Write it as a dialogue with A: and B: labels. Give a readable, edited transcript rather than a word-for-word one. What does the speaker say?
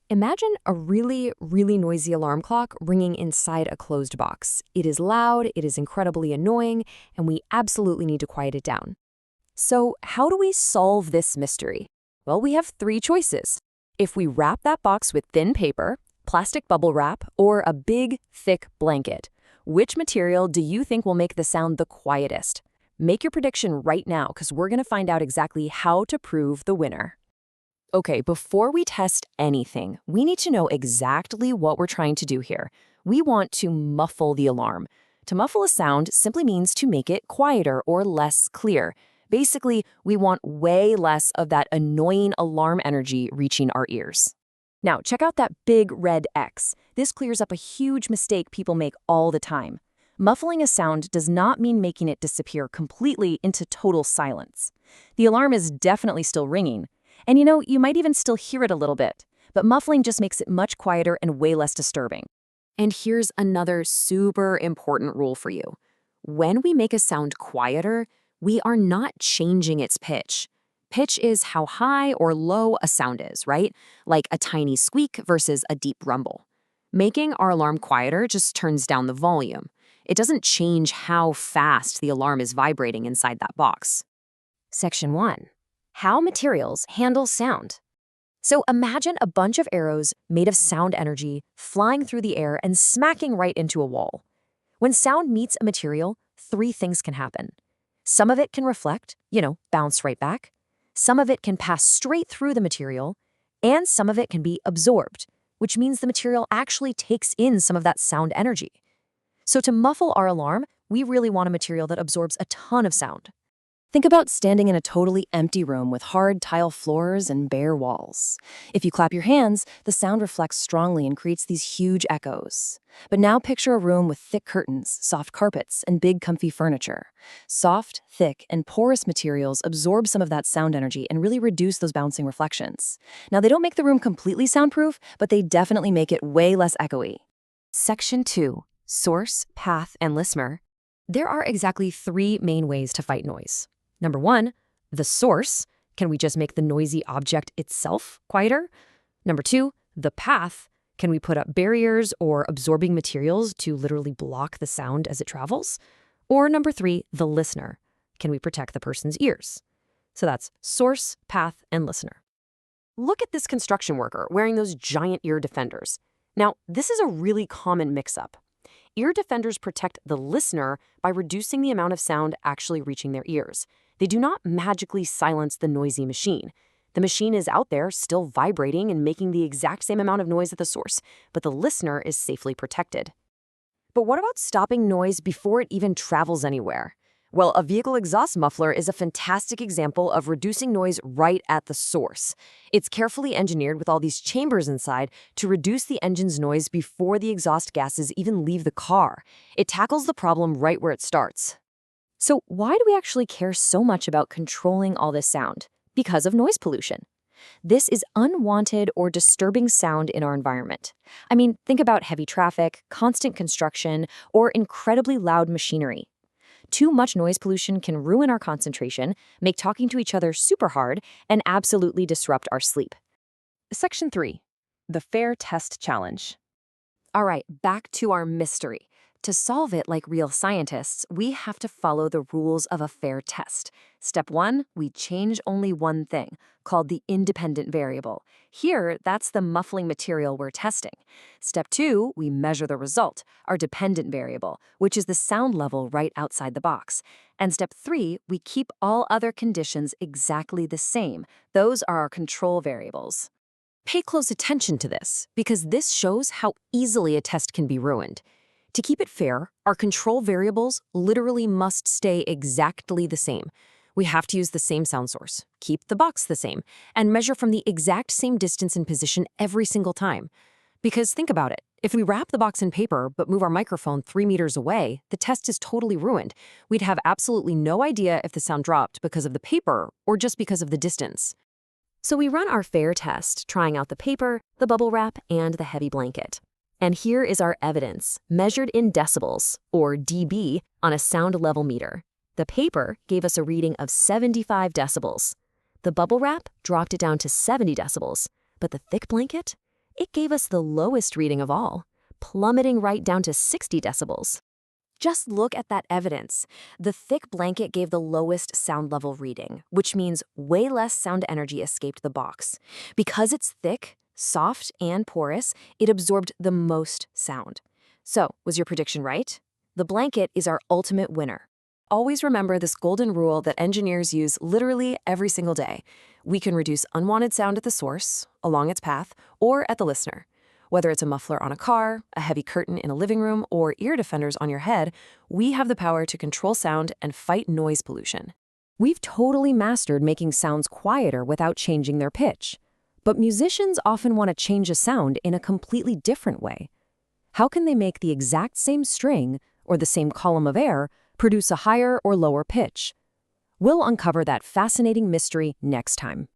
A: Imagine a really, really noisy alarm clock ringing inside a closed box. It is loud, it is incredibly annoying, and we absolutely need to quiet it down. So, how do we solve this mystery? Well, we have three choices. If we wrap that box with thin paper, plastic bubble wrap, or a big, thick blanket, which material do you think will make the sound the quietest? Make your prediction right now, because we're going to find out exactly how to prove the winner. Okay, before we test anything, we need to know exactly what we're trying to do here. We want to muffle the alarm. To muffle a sound simply means to make it quieter or less clear. Basically, we want way less of that annoying alarm energy reaching our ears. Now, check out that big red X. This clears up a huge mistake people make all the time. Muffling a sound does not mean making it disappear completely into total silence. The alarm is definitely still ringing. And you might even still hear it a little bit, but muffling just makes it much quieter and way less disturbing. And here's another super important rule for you. When we make a sound quieter, we are not changing its pitch. Pitch is how high or low a sound is, right? Like a tiny squeak versus a deep rumble. Making our alarm quieter just turns down the volume. It doesn't change how fast the alarm is vibrating inside that box. Section 1. How materials handle sound. So imagine a bunch of arrows made of sound energy flying through the air and smacking right into a wall. When sound meets a material, three things can happen. Some of it can reflect, bounce right back. Some of it can pass straight through the material. And some of it can be absorbed, which means the material actually takes in some of that sound energy. So to muffle our alarm, we really want a material that absorbs a ton of sound. Think about standing in a totally empty room with hard tile floors and bare walls. If you clap your hands, the sound reflects strongly and creates these huge echoes. But now picture a room with thick curtains, soft carpets, and big comfy furniture. Soft, thick, and porous materials absorb some of that sound energy and really reduce those bouncing reflections. Now, they don't make the room completely soundproof, but they definitely make it way less echoey. Section 2. Source, path, and listener. There are exactly three main ways to fight noise. Number 1, the source. Can we just make the noisy object itself quieter? Number 2, the path. Can we put up barriers or absorbing materials to literally block the sound as it travels? Or number 3, the listener. Can we protect the person's ears? So that's source, path, and listener. Look at this construction worker wearing those giant ear defenders. Now, this is a really common mix-up. Ear defenders protect the listener by reducing the amount of sound actually reaching their ears. They do not magically silence the noisy machine. The machine is out there, still vibrating and making the exact same amount of noise at the source, but the listener is safely protected. But what about stopping noise before it even travels anywhere? Well, a vehicle exhaust muffler is a fantastic example of reducing noise right at the source. It's carefully engineered with all these chambers inside to reduce the engine's noise before the exhaust gases even leave the car. It tackles the problem right where it starts. So why do we actually care so much about controlling all this sound? Because of noise pollution. This is unwanted or disturbing sound in our environment. I mean, think about heavy traffic, constant construction, or incredibly loud machinery. Too much noise pollution can ruin our concentration, make talking to each other super hard, and absolutely disrupt our sleep. Section 3. The Fair Test Challenge. All right, back to our mystery. To solve it like real scientists, we have to follow the rules of a fair test. Step 1, we change only one thing, called the independent variable. Here, that's the muffling material we're testing. Step 2, we measure the result, our dependent variable, which is the sound level right outside the box. And step 3, we keep all other conditions exactly the same. Those are our control variables. Pay close attention to this, because this shows how easily a test can be ruined. To keep it fair, our control variables literally must stay exactly the same. We have to use the same sound source, keep the box the same, and measure from the exact same distance and position every single time. Because think about it, if we wrap the box in paper but move our microphone 3 meters away, the test is totally ruined. We'd have absolutely no idea if the sound dropped because of the paper or just because of the distance. So we run our fair test, trying out the paper, the bubble wrap, and the heavy blanket. And here is our evidence, measured in decibels, or dB, on a sound level meter. The paper gave us a reading of 75 decibels. The bubble wrap dropped it down to 70 decibels, but the thick blanket, It gave us the lowest reading of all, plummeting right down to 60 decibels. Just look at that evidence. The thick blanket gave the lowest sound level reading, which means way less sound energy escaped the box. Because it's thick, soft, and porous, it absorbed the most sound. So, was your prediction right? The blanket is our ultimate winner. Always remember this golden rule that engineers use literally every single day. We can reduce unwanted sound at the source, along its path, or at the listener. Whether it's a muffler on a car, a heavy curtain in a living room, or ear defenders on your head, we have the power to control sound and fight noise pollution. We've totally mastered making sounds quieter without changing their pitch. But musicians often want to change a sound in a completely different way. How can they make the exact same string, or the same column of air, produce a higher or lower pitch? We'll uncover that fascinating mystery next time.